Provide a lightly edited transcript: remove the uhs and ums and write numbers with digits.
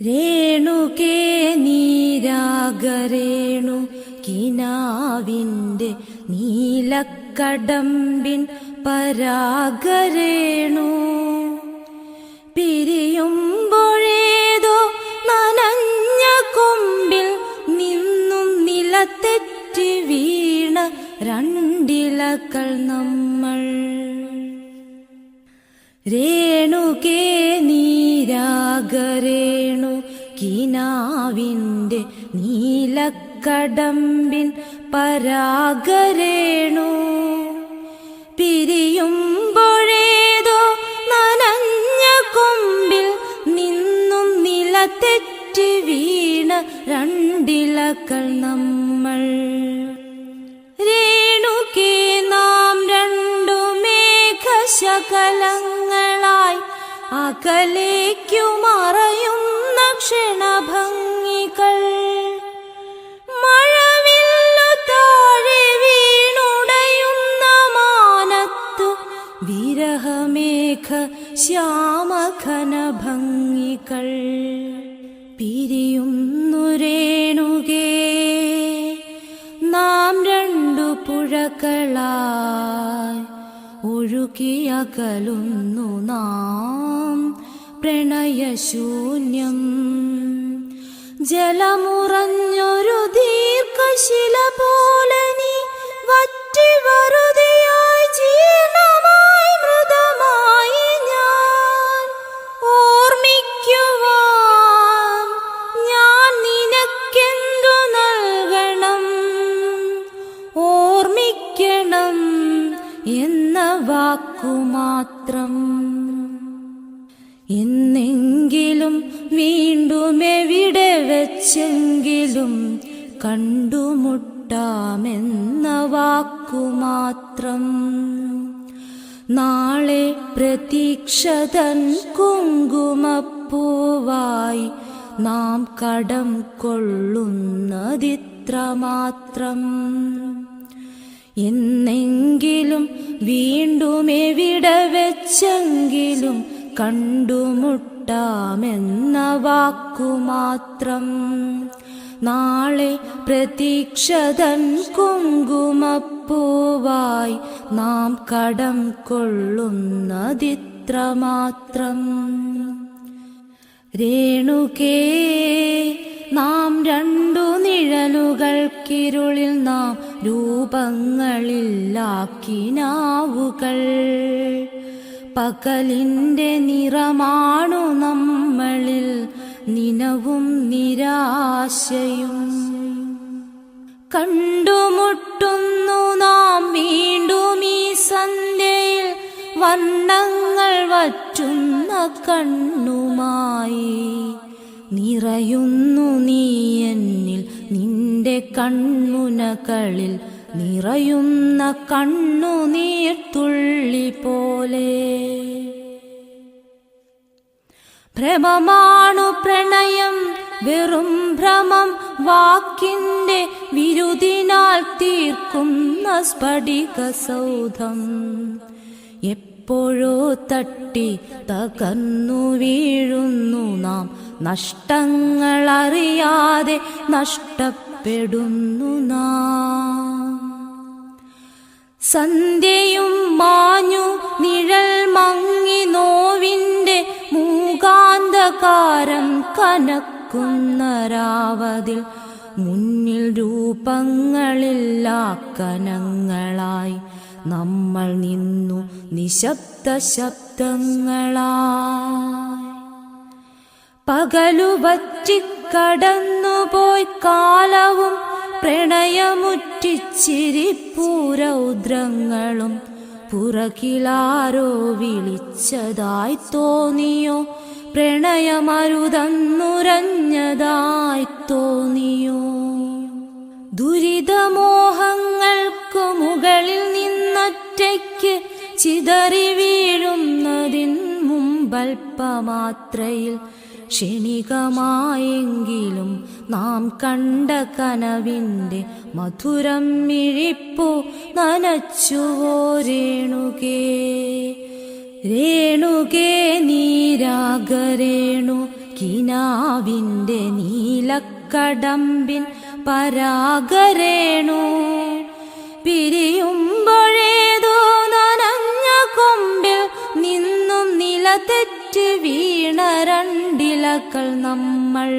രേണുകേ നീരാഗരേണു കിനാവിൻ്റെ നീലക്കടമ്പിൻ പരാഗരേണു പിരിയുമ്പോഴേതോ നനഞ്ഞ കൊമ്പിൽ നിന്നും നിലത്തെറ്റി വീണ രണ്ടിലകൾ നമ്മൾ. രേണുകേ നീരാഗരേണു കിനാവിൻ്റെ നീലക്കടമ്പിൻ പരാഗരേണു പിരിയുമ്പോഴേതോ നനഞ്ഞ കൊമ്പിൽ നിന്നും നിലത്തെറ്റി വീണ രണ്ടിലകൾ നമ്മൾ. രേണുകേ നാം രണ്ടു മേഘശകലങ്ങളായി അകലേക്കു മറയുന്ന ക്ഷണഭംഗികൾ. മഴവില്ലു താഴെ വീണുടയുന്ന മാനത്തു വിരഹമേഘ ശ്യാമഘനഭംഗികൾ. പിരിയുന്നു രേണുകേ നാം രണ്ടു പുഴകളായി ഒഴുകിയകലുന്നു നാം പ്രണയശൂന്യം. ജലമുറഞ്ഞൊരു ദീർഘശില പോലെ നീ വറ്റി വെറുതെയായി ജീർണമായി മൃതമായി ഞാൻ. ഓർമ്മിക്കുവാൻ ഞാൻ നിനക്കെന്തു നൽകണം, ഓർമ്മിക്കണം എന്ന വാക്കുമാത്രം. എന്നെങ്കിലും വീണ്ടും എവിടെ വെച്ചെങ്കിലും കണ്ടുമുട്ടാമെന്ന വാക്കുമാത്രം. നാളെ പ്രതീക്ഷതൻ കുങ്കുമപ്പൂവായി നാം കടം കൊള്ളുന്നതിത്രമാത്രം. എന്നെങ്കിലും വീണ്ടും എവിടെ വെച്ചെങ്കിലും കണ്ടുമുട്ടാമെന്ന വാക്കുമാത്രം. നാളെ പ്രതീക്ഷതൻ കുങ്കുമപ്പൂവായി നാം കടം കൊള്ളുന്നതിത്രമാത്രം. രേണുകേ നാം രണ്ടു നിഴലുകൾക്കിരുളിൽ നാം രൂപങ്ങളിലാക്കിനാവുകൾ. പകലിൻ്റെ നിറമാണു നമ്മളിൽ നിനവും നിരാശയും. കണ്ടുമുട്ടുന്നു നാം വീണ്ടും ഈ സന്ധ്യയിൽ വർണ്ണങ്ങൾ വറ്റുന്ന കണ്ണുമായി. നിറയുന്നു നീ എന്നിൽ നിന്റെ കൺമുനകളിൽ നിറയുന്ന കണ്ണുനീർത്തുള്ളി പോലെ. ഭ്രമമാണു പ്രണയം വെറും ഭ്രമം, വാക്കിൻ്റെ വിരുദിനാൽ തീർക്കുന്ന സ്ഫടിക സൗധം. എപ്പോഴോ തട്ടി തകർന്നു വീഴുന്നു നാം, നഷ്ടങ്ങളറിയാതെ നഷ്ടപ്പെടുന്നു നാം. സന്ധ്യയും മാഞ്ഞു നിഴൽ മങ്ങി നോവിൻ്റെ മൂകാന്തകാരം കനക്കുന്ന രാവതിൽ മുന്നിൽ രൂപങ്ങളില്ലാ കനങ്ങളായി നമ്മൾ നിന്നു നിശബ്ദ ശബ്ദങ്ങളായി. പകലു വറ്റിക്കടന്നുപോയി കാലവും പ്രണയമുറ്റിച്ചിരിപ്പൂരൗദ്രങ്ങളും. പുറകിലാരോ വിളിച്ചതായി തോന്നിയോ, പ്രണയമരുതന്നുരഞ്ഞതായി തോന്നിയോ. ദുരിതമോഹങ്ങൾക്കു മുകളിൽ നിന്നൊറ്റയ്ക്ക് ചിതറി വീഴുന്നതിൻ മുമ്പൽപ്പമാത്രയിൽ ക്ഷണികമായെങ്കിലും നാം കണ്ട കനവിൻ്റെ മധുരം മിഴിപ്പു നനച്ചുവോ രേണുകേ. രേണുകേ നീരാഗരേണു കിനാവിൻ്റെ നീലക്കടമ്പിൻ പരാഗരേണു പിരിയുമ്പോഴേതോ നനഞ്ഞ കൊമ്പിൽ നിന്നും നില തെറ്റി വീണ രണ്ടിലകൾ നമ്മൾ.